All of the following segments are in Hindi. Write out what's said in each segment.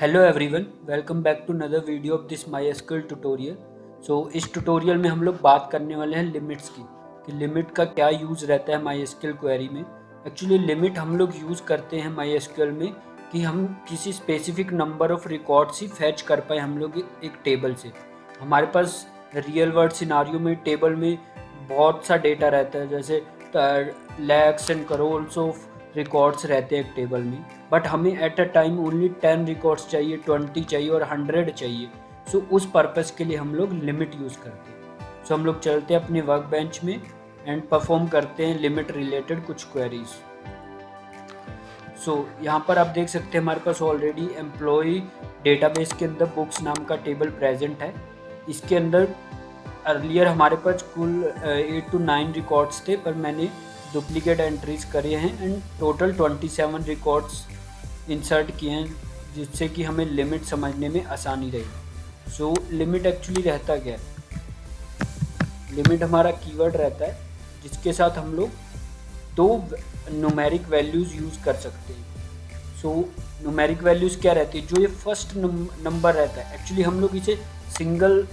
Hello everyone, welcome back to another video of this MySQL tutorial. इस ट्यूटोरियल में हम लोग बात करने वाले हैं लिमिट्स की कि लिमिट का क्या यूज़ रहता है MySQL क्वेरी में। एक्चुअली लिमिट हम लोग यूज़ करते हैं MySQL में कि हम किसी specific number of records he fetch कर पाए हम लोग एक टेबल से। हमारे पास रियल वर्ल्ड सिनारियो में टेबल में बहुत सा डेटा रहता है, जैसे lakhs and crores of records रहते हैं एक टेबल में, बट हमें eight a time only 10 records चाहिए, 20 चाहिए और 100 चाहिए। उस पर्पज़ के लिए हम लोग लिमिट यूज़ करते हैं। हम लोग चलते हैं अपने वर्क बेंच में एंड परफॉर्म करते हैं लिमिट रिलेटेड कुछ क्वेरीज। यहाँ पर आप देख सकते हैं हमारे पास ऑलरेडी एम्प्लॉय डेटाबेस के अंदर बुक्स नाम का टेबल प्रेजेंट है। इसके अंदर अर्लियर हमारे पास कुल 8 to 9 रिकॉर्ड्स थे, पर मैंने डुप्लीकेट एंट्रीज करे हैं एंड टोटल 27 रिकॉर्ड्स इंसर्ट किए हैं, जिससे कि हमें लिमिट समझने में आसानी रही। लिमिट एक्चुअली रहता क्या है? लिमिट हमारा कीवर्ड रहता है जिसके साथ हम लोग दो न्यूमेरिक वैल्यूज़ यूज़ कर सकते हैं। न्यूमेरिक वैल्यूज़ क्या रहती है? जो ये फर्स्ट नंबर रहता है, एक्चुअली हम लोग इसे सिंगल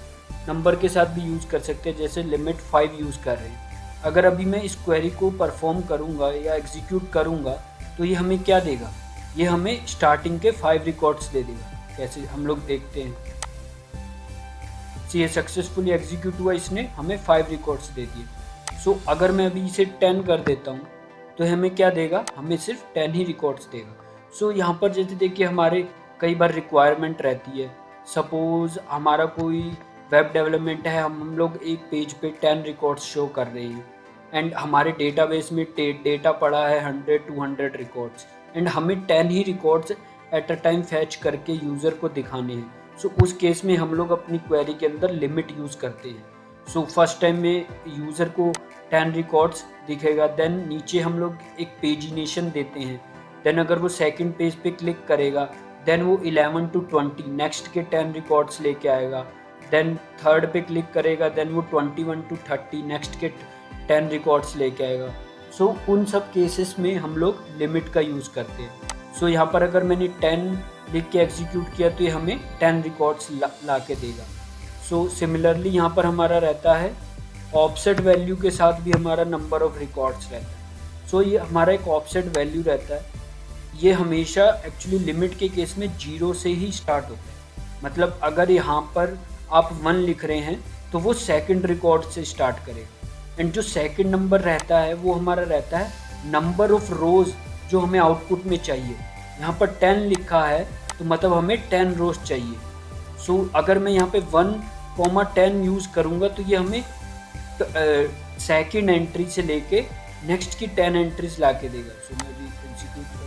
नंबर के साथ भी यूज़ कर सकते हैं, जैसे लिमिट 5 यूज़ कर रहे हैं। अगर अभी मैं इस क्वेरी को परफॉर्म करूँगा या एग्जीक्यूट करूँगा तो ये हमें क्या देगा? ये हमें स्टार्टिंग के 5 रिकॉर्ड्स दे देगा। कैसे हम लोग देखते हैं, ये सक्सेसफुली एग्जीक्यूट हुआ, इसने हमें 5 रिकॉर्ड्स दे दिए। अगर मैं अभी इसे 10 कर देता हूँ तो हमें क्या देगा? हमें सिर्फ 10 ही रिकॉर्ड्स देगा। यहाँ पर जैसे देखिए हमारे कई बार रिक्वायरमेंट रहती है। सपोज हमारा कोई वेब डेवलपमेंट है, हम लोग एक पेज पे 10 रिकॉर्ड्स शो कर रहे हैं एंड हमारे डेटाबेस में डेटा पड़ा है 100-200 रिकॉर्ड्स एंड हमें 10 ही records at a time fetch करके यूज़र को दिखाने हैं। उस केस में हम लोग अपनी क्वेरी के अंदर लिमिट यूज़ करते हैं। फर्स्ट टाइम में यूज़र को 10 रिकॉर्ड्स दिखेगा, देन नीचे हम लोग एक पेजिनेशन देते हैं। देन अगर वो सेकंड पेज पे क्लिक करेगा, देन वो 11 to 20 नेक्स्ट के 10 रिकॉर्ड्स लेके आएगा। देन थर्ड पे क्लिक करेगा, देन वो 21 to 30 नेक्स्ट के 10 रिकॉर्ड्स लेके आएगा। उन सब केसेस में हम लोग लिमिट का यूज़ करते हैं। यहाँ पर अगर मैंने 10 लिख के एग्जीक्यूट किया तो ये हमें 10 रिकॉर्ड्स ला के देगा। सिमिलरली यहाँ पर हमारा रहता है ऑफसेट वैल्यू के साथ भी हमारा नंबर ऑफ रिकॉर्ड्स रहता है। ये हमारा एक ऑफसेट वैल्यू रहता है। ये हमेशा एक्चुअली लिमिट के केस में 0 से ही स्टार्ट होता है। मतलब अगर यहाँ पर आप 1 लिख रहे हैं तो वो सेकंड रिकॉर्ड से स्टार्ट करेगा एंड जो सेकंड नंबर रहता है वो हमारा रहता है नंबर ऑफ रोज़ जो हमें आउटपुट में चाहिए। यहाँ पर 10 लिखा है तो मतलब हमें 10 रोज़ चाहिए। अगर मैं यहाँ पे 1,10 यूज़ करूँगा तो ये हमें सेकंड एंट्री से लेके नेक्स्ट की 10 एंट्रीज ला के देगा। मैं भी एग्जीक्यूट करता हूँ।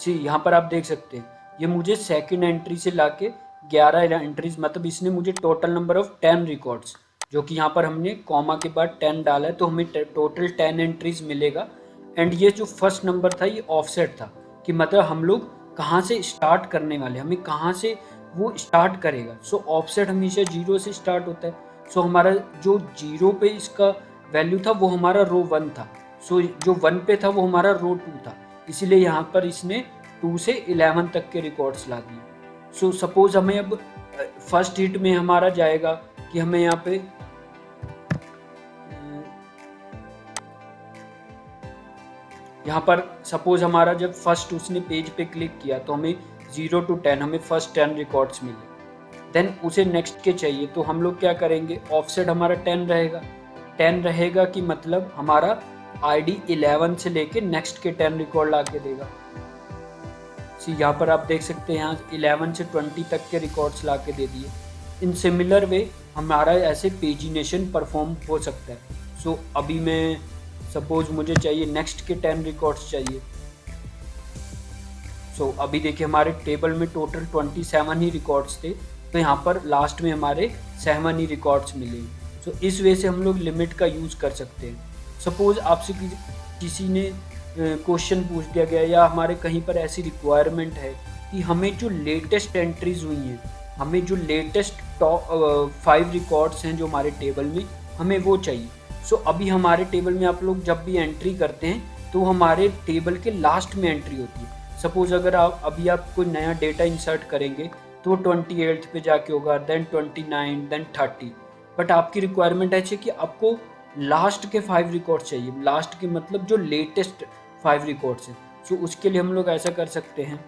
यहाँ पर आप देख सकते हैं ये मुझे सेकंड एंट्री से लाके 11 एंट्रीज, मतलब इसने मुझे टोटल नंबर ऑफ 10 रिकॉर्ड्स, जो कि यहाँ पर हमने कॉमा के बाद 10 डाला है तो हमें टोटल 10 एंट्रीज मिलेगा। एंड ये जो फर्स्ट नंबर था ये ऑफसेट था, कि मतलब हम लोग कहाँ से स्टार्ट करने वाले, हमें कहाँ से वो स्टार्ट करेगा। ऑफसेट हमेशा 0 से स्टार्ट होता है। हमारा जो 0 पे इसका वैल्यू था वो हमारा रो 1 था। जो 1 पे था वो हमारा रो 2 था, इसीलिए यहाँ पर इसने 2 से 11 तक के रिकॉर्ड्स ला दिए। सपोज हमें अब फर्स्ट हिट में हमारा जाएगा कि हमें यहाँ पे सपोज हमारा जब फर्स्ट उसने पेज पे क्लिक किया तो हमें 0 to 10 हमें फर्स्ट 10 रिकॉर्ड्स मिले। देन उसे नेक्स्ट के चाहिए तो हम लोग क्या करेंगे? ऑफसेट हमारा 10 रहेगा। 10 रहेगा कि मतलब हमारा आईडी 11 से लेके नेक्स्ट के 10 रिकॉर्ड ला के देगा। यहाँ पर आप देख सकते हैं यहाँ 11 से 20 तक के रिकॉर्ड्स ला के दे दिए। इन सिमिलर वे हमारा ऐसे पेजिनेशन परफॉर्म हो सकता है। अभी मैं सपोज मुझे चाहिए नेक्स्ट के 10 रिकॉर्ड्स चाहिए। अभी देखिए हमारे टेबल में टोटल 27 ही रिकॉर्ड्स थे, तो यहाँ पर लास्ट में हमारे 7 ही रिकॉर्ड्स मिले। इस वे से हम लोग लिमिट का यूज़ कर सकते हैं। सपोज आपसे किसी ने क्वेश्चन पूछ दिया गया या हमारे कहीं पर ऐसी रिक्वायरमेंट है कि हमें जो लेटेस्ट एंट्रीज हुई हैं हमें जो लेटेस्ट टॉप 5 रिकॉर्ड्स हैं जो हमारे टेबल में, हमें वो चाहिए। सो अभी हमारे टेबल में आप लोग जब भी एंट्री करते हैं तो हमारे टेबल के लास्ट में एंट्री होती है। सपोज अगर आप कोई नया डेटा इंसर्ट करेंगे तो वो 28th पे जाके होगा, देन 29, देन 30। बट आपकी रिक्वायरमेंट ऐसी कि आपको लास्ट के 5 रिकॉर्ड्स चाहिए। लास्ट के मतलब जो लेटेस्ट 5 रिकॉर्ड्स हैं। सो उसके लिए हम लोग ऐसा कर सकते हैं,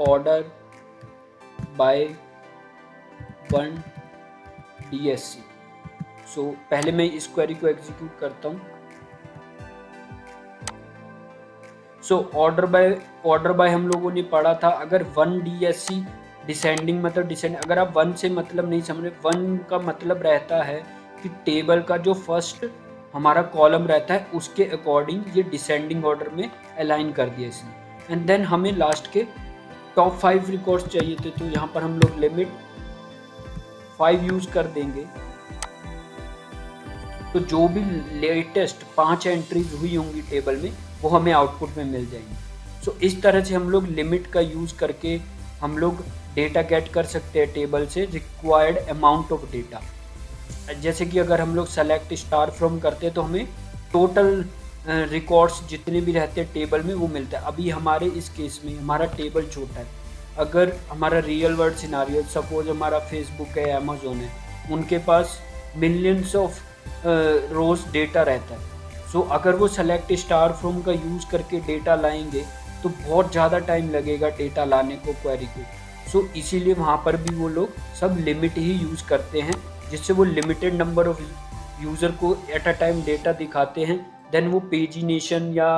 ऑर्डर बाय 1 DSC। सो पहले मैं इस क्वेरी को एग्जीक्यूट करता हूँ। सो ऑर्डर बाय हम लोगों ने पढ़ा था, अगर 1 DSC डिसेंडिंग मतलब डिसेंड, अगर आप 1 से मतलब नहीं समझ रहे, 1 का मतलब रहता है कि टेबल का जो फर्स्ट हमारा कॉलम रहता है उसके अकॉर्डिंग ये डिसेंडिंग ऑर्डर में अलाइन कर दिया इसने। एंड देन हमें लास्ट के टॉप 5 रिकॉर्ड्स चाहिए थे, तो यहाँ पर हम लोग लिमिट 5 यूज कर देंगे। तो जो भी लेटेस्ट 5 एंट्रीज हुई होंगी टेबल में वो हमें आउटपुट में मिल जाएंगी। सो इस तरह से हम लोग लिमिट का यूज़ करके हम लोग डेटा गेट कर सकते हैं टेबल से, रिक्वायर्ड अमाउंट ऑफ डेटा। जैसे कि अगर हम लोग सेलेक्ट स्टार फ्रॉम करते हैं तो हमें टोटल रिकॉर्ड्स जितने भी रहते हैं टेबल में वो मिलता है। अभी हमारे इस केस में हमारा टेबल छोटा है। अगर हमारा रियल वर्ल्ड सिनारियो, सपोज हमारा फेसबुक है, अमेजोन है, उनके पास मिलियंस ऑफ रोज डेटा रहता है। सो अगर वो सेलेक्ट स्टार फ्रॉम का यूज़ करके डेटा लाएंगे तो बहुत ज़्यादा टाइम लगेगा डेटा लाने को, क्वेरी को। सो इसीलिए वहाँ पर भी वो लोग सब लिमिट ही यूज़ करते हैं, जिससे वो लिमिटेड नंबर ऑफ यूज़र को एट अ टाइम डेटा दिखाते हैं। देन वो पेजिनेशन या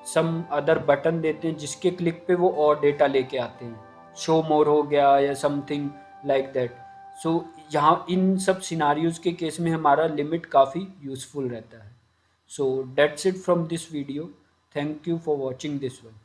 सम अदर बटन देते हैं जिसके क्लिक पे वो और डेटा लेके आते हैं, शो मोर हो गया या समथिंग लाइक दैट। सो यहाँ इन सब सिनारियोज के केस में हमारा लिमिट काफ़ी यूज़फुल रहता है। So that's it from this video. Thank you for watching this one.